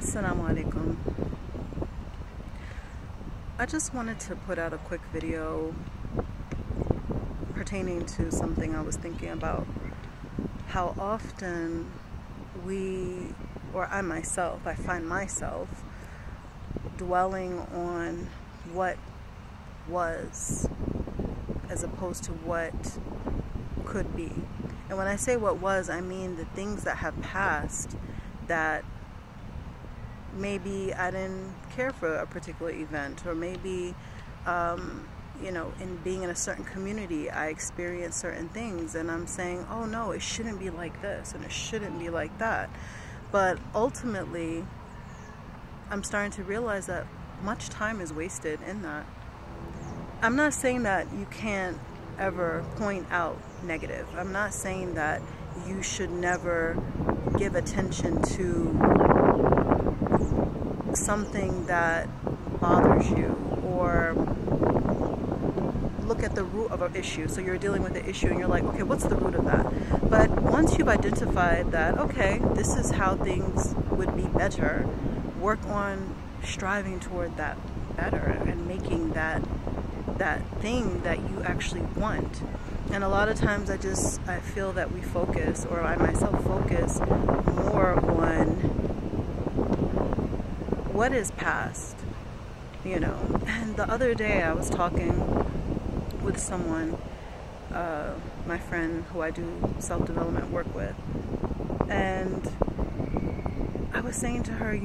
Assalamu alaikum. I just wanted to put out a quick video pertaining to something I was thinking about. How often I find myself dwelling on what was as opposed to what could be. And when I say what was, I mean the things that have passed that maybe I didn't care for a particular event, or maybe in being in a certain community I experienced certain things and I'm saying, oh no, it shouldn't be like this and it shouldn't be like that. But ultimately I'm starting to realize that much time is wasted in that. I'm not saying that you can't ever point out negative. I'm not saying that you should never give attention to something that bothers you, or look at the root of an issue. So you're dealing with the issue and you're like, okay, what's the root of that? But once you've identified that, okay, this is how things would be better, work on striving toward that better and making that thing that you actually want. And a lot of times I feel that we focus, or I myself focus more on what is past, And the other day I was talking with someone, my friend who I do self-development work with, and I was saying to her,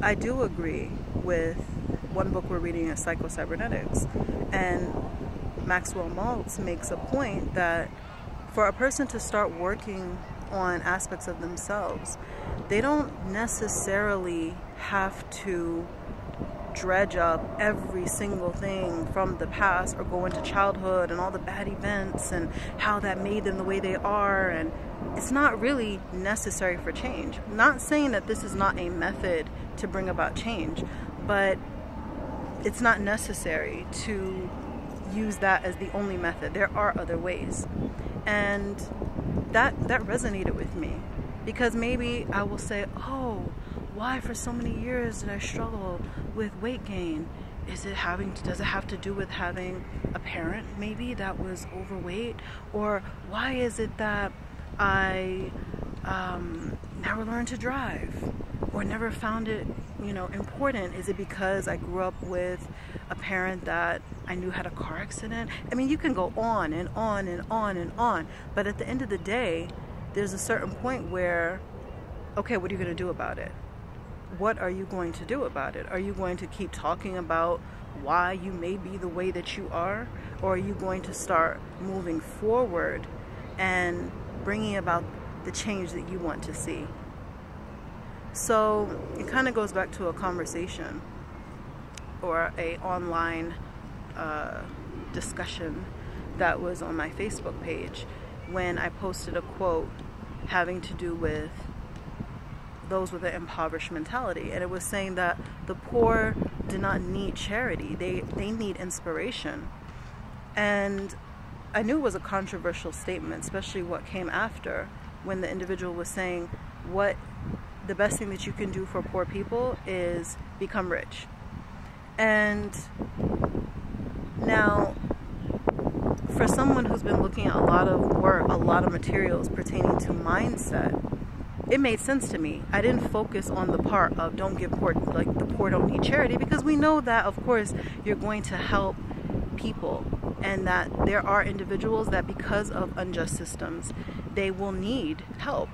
I do agree with one book we're reading is Psycho-Cybernetics, and Maxwell Maltz makes a point that for a person to start working on aspects of themselves, they don't necessarily have to dredge up every single thing from the past or go into childhood and all the bad events and how that made them the way they are. And it's not really necessary for change. I'm not saying that this is not a method to bring about change, but it's not necessary to use that as the only method. There are other ways. And that resonated with me, because maybe I will say, oh, why for so many years did I struggle with weight gain? Does it have to do with having a parent maybe that was overweight? Or why is it that I never learned to drive or never found it important? Is it because I grew up with a parent that I knew had a car accident? I mean, you can go on and on and on and on, but at the end of the day, there's a certain point where, okay, what are you going to do about it? What are you going to do about it? Are you going to keep talking about why you may be the way that you are? Or are you going to start moving forward and bringing about the change that you want to see? So it kind of goes back to a conversation or a online discussion that was on my Facebook page when I posted a quote having to do with those with an impoverished mentality, and it was saying that the poor do not need charity, they need inspiration. And I knew it was a controversial statement, especially what came after, when the individual was saying what the best thing that you can do for poor people is become rich. And now, for someone who's been looking at a lot of work, a lot of materials pertaining to mindset, it made sense to me. I didn't focus on the part of don't give poor, like the poor don't need charity, because we know that, of course, you're going to help people, and that there are individuals that because of unjust systems, they will need help.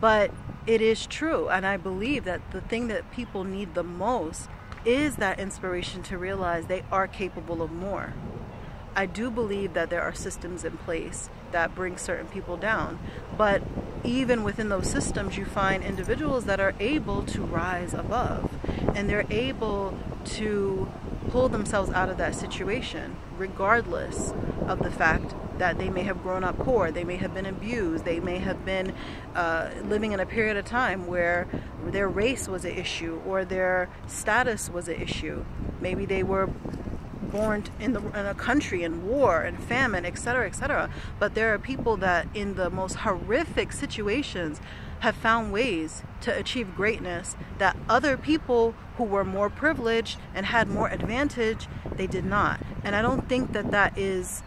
But it is true, and I believe that the thing that people need the most is that inspiration to realize they are capable of more. I do believe that there are systems in place that bring certain people down, but even within those systems you find individuals that are able to rise above, and they're able to pull themselves out of that situation regardless of the fact that they may have grown up poor, they may have been abused, they may have been living in a period of time where their race was an issue or their status was an issue. Maybe they were born in a country in war and famine, etc., etc. But there are people that in the most horrific situations have found ways to achieve greatness that other people who were more privileged and had more advantage, they did not. And I don't think that that is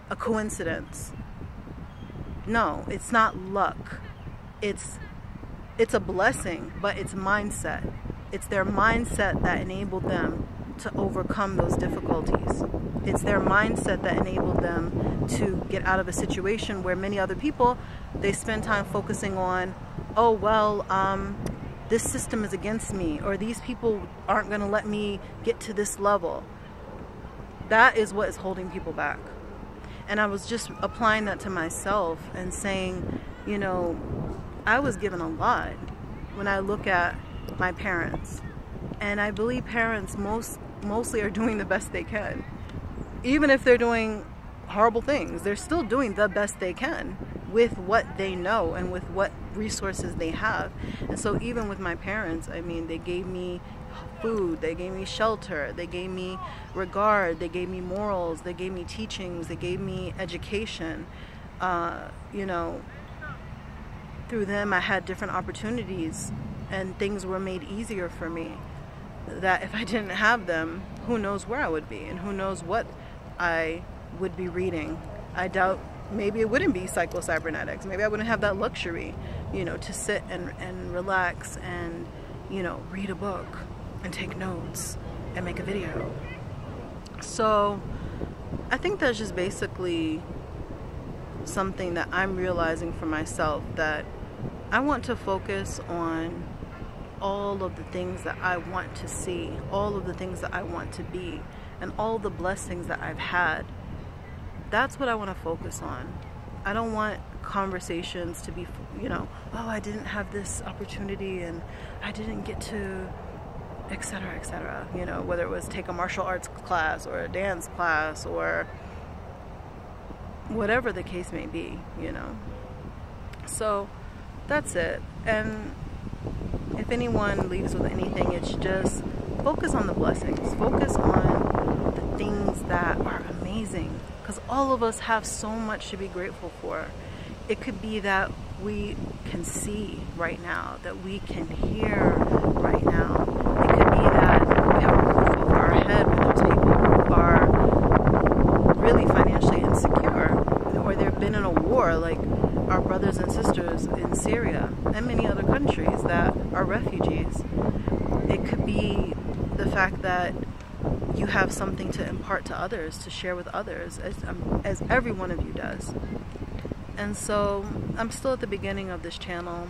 a coincidence. No, it's not luck. It's a blessing, but it's mindset. It's their mindset that enabled them to overcome those difficulties. It's their mindset that enabled them to get out of a situation where many other people, they spend time focusing on, oh, well, this system is against me, or these people aren't going to let me get to this level. That is what is holding people back. And I was just applying that to myself and saying, you know, I was given a lot when I look at my parents. And I believe parents mostly are doing the best they can. Even if they're doing horrible things, they're still doing the best they can with what they know and with what resources they have. And so even with my parents, I mean, they gave me food, they gave me shelter, they gave me regard, they gave me morals, they gave me teachings, they gave me education. You know, through them I had different opportunities and things were made easier for me, that if I didn't have them, who knows where I would be and who knows what I would be reading. I doubt, maybe it wouldn't be psycho-cybernetics. Maybe I wouldn't have that luxury, you know, to sit and relax and, you know, read a book and take notes and make a video. So I think that's just basically something that I'm realizing for myself, that I want to focus on all of the things that I want to see, all of the things that I want to be, and all the blessings that I've had. That's what I want to focus on. I don't want conversations to be, you know, oh, I didn't have this opportunity and I didn't get to, etc., etc. You know, whether it was take a martial arts class or a dance class or whatever the case may be, you know. So that's it. And if anyone leaves with anything, it's just focus on the blessings. Focus on the things that are amazing, because all of us have so much to be grateful for. It could be that we can see right now, that we can hear right now. It could be that we have a roof over our head when there's people who are really financially insecure, or they've been in a war, like our brothers and sisters in Syria and many other countries that are refugees. It could be the fact that you have something to impart to others, to share with others, as every one of you does. And so I'm still at the beginning of this channel,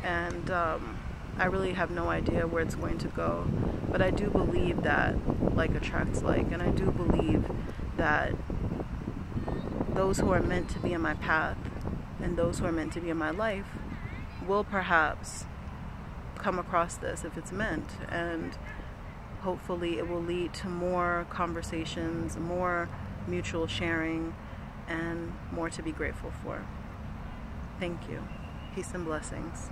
and I really have no idea where it's going to go, but I do believe that like attracts like, and I do believe that those who are meant to be in my path and those who are meant to be in my life will perhaps come across this if it's meant, and hopefully it will lead to more conversations, more mutual sharing, and more to be grateful for. Thank you. Peace and blessings.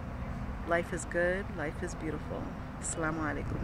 Life is good. Life is beautiful. Assalamu alaikum.